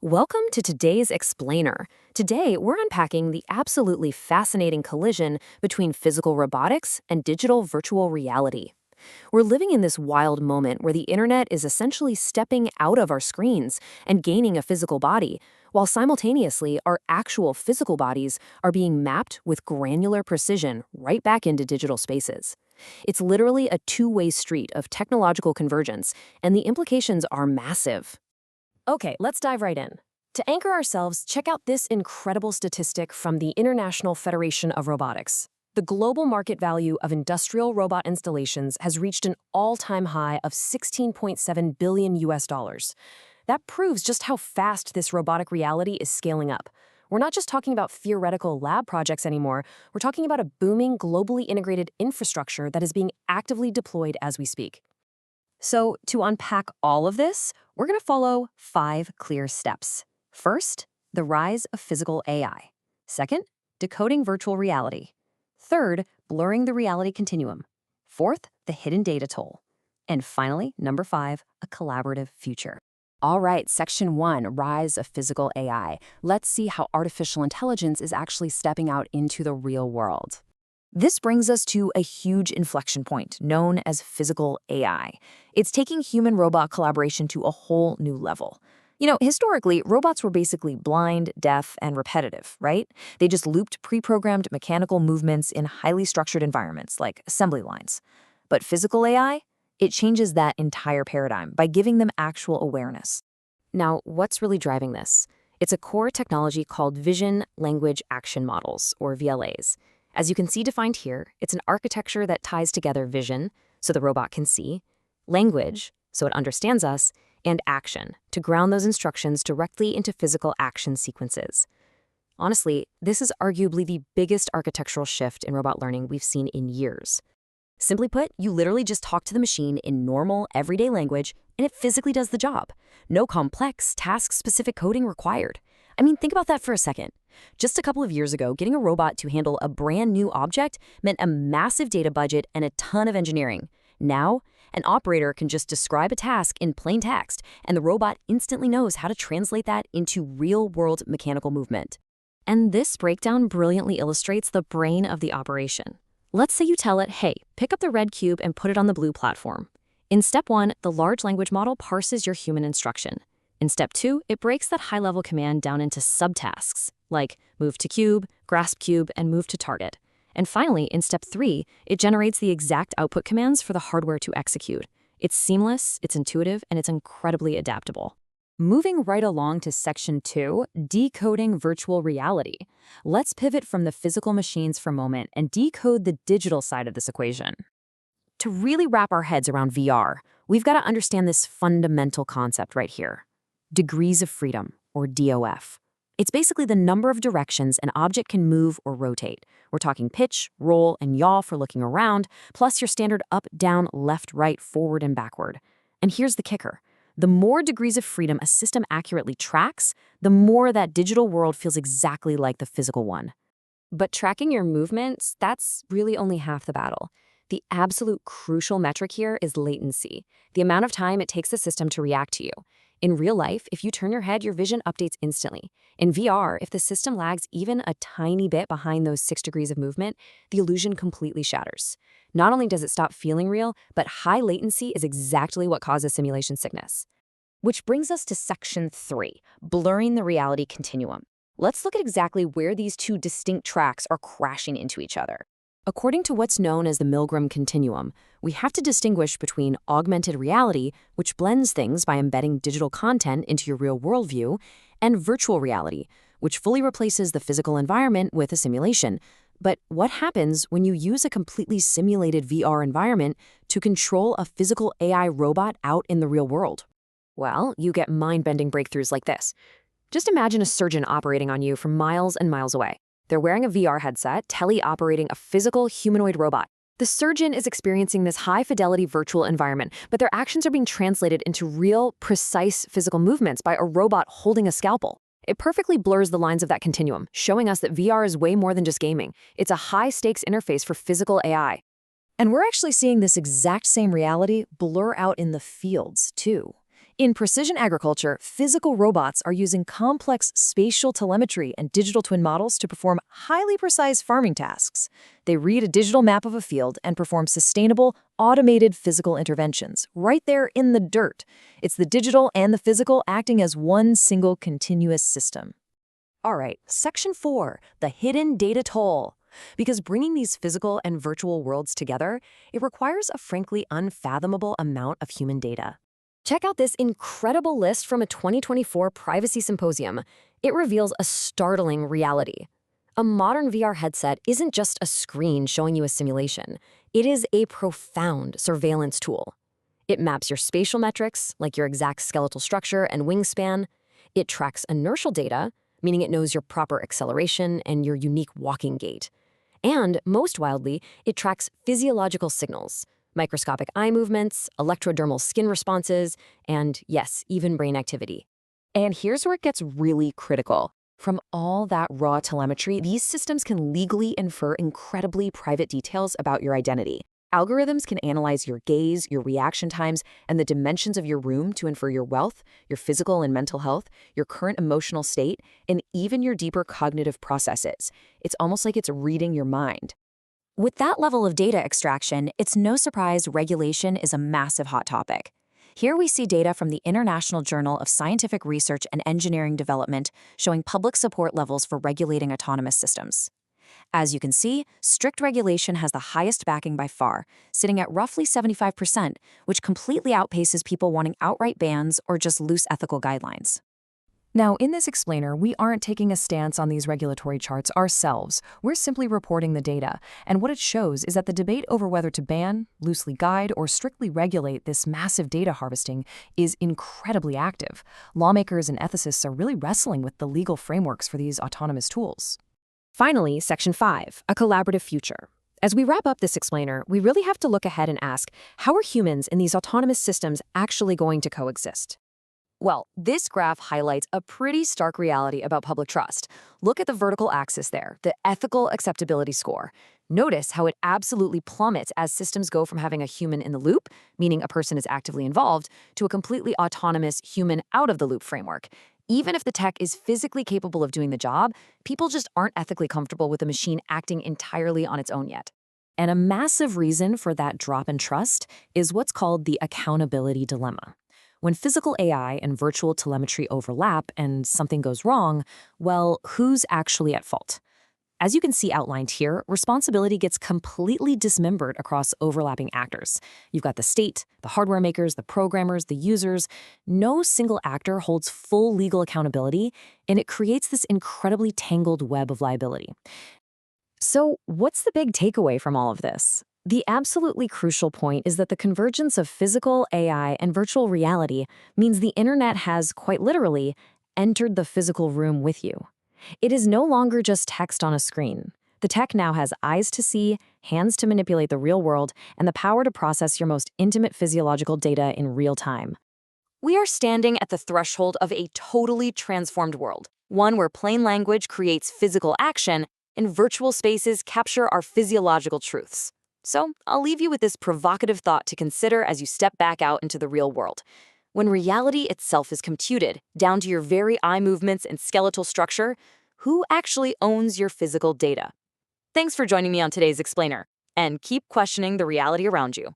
Welcome to today's Explainer. Today, we're unpacking the absolutely fascinating collision between physical robotics and digital virtual reality. We're living in this wild moment where the internet is essentially stepping out of our screens and gaining a physical body, while simultaneously our actual physical bodies are being mapped with granular precision right back into digital spaces. It's literally a two-way street of technological convergence, and the implications are massive. Okay, let's dive right in. To anchor ourselves, check out this incredible statistic from the International Federation of Robotics. The global market value of industrial robot installations has reached an all-time high of 16.7 billion US dollars. That proves just how fast this robotic reality is scaling up. We're not just talking about theoretical lab projects anymore, we're talking about a booming, globally integrated infrastructure that is being actively deployed as we speak. So, to unpack all of this, we're going to follow 5 clear steps. First, the rise of physical AI. Second, decoding virtual reality. Third, blurring the reality continuum. Fourth, the hidden data toll. And finally, number 5, a collaborative future. All right, Section 1, Rise of Physical AI. Let's see how artificial intelligence is actually stepping out into the real world. This brings us to a huge inflection point known as physical AI. It's taking human-robot collaboration to a whole new level. Historically, robots were basically blind, deaf, and repetitive, right? They just looped pre-programmed mechanical movements in highly structured environments like assembly lines. But physical AI? It changes that entire paradigm by giving them actual awareness. Now, what's really driving this? It's a core technology called Vision Language Action Models, or VLAs. As you can see defined here, it's an architecture that ties together vision, so the robot can see, language, so it understands us, and action, to ground those instructions directly into physical action sequences. Honestly, this is arguably the biggest architectural shift in robot learning we've seen in years. Simply put, you literally just talk to the machine in normal, everyday language, and it physically does the job. No complex, task-specific coding required. Think about that for a second. Just a couple of years ago, getting a robot to handle a brand new object meant a massive data budget and a ton of engineering. Now, an operator can just describe a task in plain text, and the robot instantly knows how to translate that into real-world mechanical movement. And this breakdown brilliantly illustrates the brain of the operation. Let's say you tell it, hey, pick up the red cube and put it on the blue platform. In step 1, the large language model parses your human instruction. In step 2, it breaks that high-level command down into subtasks, like move to cube, grasp cube, and move to target. And finally, in step 3, it generates the exact output commands for the hardware to execute. It's seamless, it's intuitive, and it's incredibly adaptable. Moving right along to Section 2, Decoding Virtual Reality. Let's pivot from the physical machines for a moment and decode the digital side of this equation. To really wrap our heads around VR, we've got to understand this fundamental concept right here. Degrees of freedom, or DOF. It's basically the number of directions an object can move or rotate. We're talking pitch, roll, and yaw for looking around, plus your standard up, down, left, right, forward, and backward. And here's the kicker. The more degrees of freedom a system accurately tracks, the more that digital world feels exactly like the physical one. But tracking your movements, that's really only half the battle. The absolute crucial metric here is latency, the amount of time it takes the system to react to you. In real life, if you turn your head, your vision updates instantly. In VR, if the system lags even a tiny bit behind those 6 degrees of movement, the illusion completely shatters. Not only does it stop feeling real, but high latency is exactly what causes simulation sickness. Which brings us to Section 3, Blurring the Reality Continuum. Let's look at exactly where these two distinct tracks are crashing into each other. According to what's known as the Milgram continuum, we have to distinguish between augmented reality, which blends things by embedding digital content into your real worldview, and virtual reality, which fully replaces the physical environment with a simulation. But what happens when you use a completely simulated VR environment to control a physical AI robot out in the real world? Well, you get mind-bending breakthroughs like this. Just imagine a surgeon operating on you from miles and miles away. They're wearing a VR headset, tele-operating a physical humanoid robot. The surgeon is experiencing this high-fidelity virtual environment, but their actions are being translated into real, precise physical movements by a robot holding a scalpel. It perfectly blurs the lines of that continuum, showing us that VR is way more than just gaming. It's a high-stakes interface for physical AI. And we're actually seeing this exact same reality blur out in the fields, too. In precision agriculture, physical robots are using complex spatial telemetry and digital twin models to perform highly precise farming tasks. They read a digital map of a field and perform sustainable, automated physical interventions right there in the dirt. It's the digital and the physical acting as one single continuous system. All right, Section 4, the hidden data toll. Because bringing these physical and virtual worlds together, it requires a frankly unfathomable amount of human data. Check out this incredible list from a 2024 Privacy Symposium. It reveals a startling reality. A modern VR headset isn't just a screen showing you a simulation. It is a profound surveillance tool. It maps your spatial metrics, like your exact skeletal structure and wingspan. It tracks inertial data, meaning it knows your proper acceleration and your unique walking gait. And, most wildly, it tracks physiological signals, microscopic eye movements, electrodermal skin responses, and, yes, even brain activity. And here's where it gets really critical. From all that raw telemetry, these systems can legally infer incredibly private details about your identity. Algorithms can analyze your gaze, your reaction times, and the dimensions of your room to infer your wealth, your physical and mental health, your current emotional state, and even your deeper cognitive processes. It's almost like it's reading your mind. With that level of data extraction, it's no surprise regulation is a massive hot topic. Here we see data from the International Journal of Scientific Research and Engineering Development showing public support levels for regulating autonomous systems. As you can see, strict regulation has the highest backing by far, sitting at roughly 75%, which completely outpaces people wanting outright bans or just loose ethical guidelines. Now, in this explainer, we aren't taking a stance on these regulatory charts ourselves. We're simply reporting the data, and what it shows is that the debate over whether to ban, loosely guide, or strictly regulate this massive data harvesting is incredibly active. Lawmakers and ethicists are really wrestling with the legal frameworks for these autonomous tools. Finally, Section 5, a collaborative future. As we wrap up this explainer, we really have to look ahead and ask, how are humans in these autonomous systems actually going to coexist? Well, this graph highlights a pretty stark reality about public trust. Look at the vertical axis there, the ethical acceptability score. Notice how it absolutely plummets as systems go from having a human in the loop, meaning a person is actively involved, to a completely autonomous human out-of-the-loop framework. Even if the tech is physically capable of doing the job, people just aren't ethically comfortable with the machine acting entirely on its own yet. And a massive reason for that drop in trust is what's called the accountability dilemma. When physical AI and virtual telemetry overlap and something goes wrong, well, who's actually at fault? As you can see outlined here, responsibility gets completely dismembered across overlapping actors. You've got the state, the hardware makers, the programmers, the users. No single actor holds full legal accountability, and it creates this incredibly tangled web of liability. So, what's the big takeaway from all of this? The absolutely crucial point is that the convergence of physical, AI, and virtual reality means the internet has, quite literally, entered the physical room with you. It is no longer just text on a screen. The tech now has eyes to see, hands to manipulate the real world, and the power to process your most intimate physiological data in real time. We are standing at the threshold of a totally transformed world, one where plain language creates physical action and virtual spaces capture our physiological truths. So, I'll leave you with this provocative thought to consider as you step back out into the real world. When reality itself is computed, down to your very eye movements and skeletal structure, who actually owns your physical data? Thanks for joining me on today's explainer, and keep questioning the reality around you.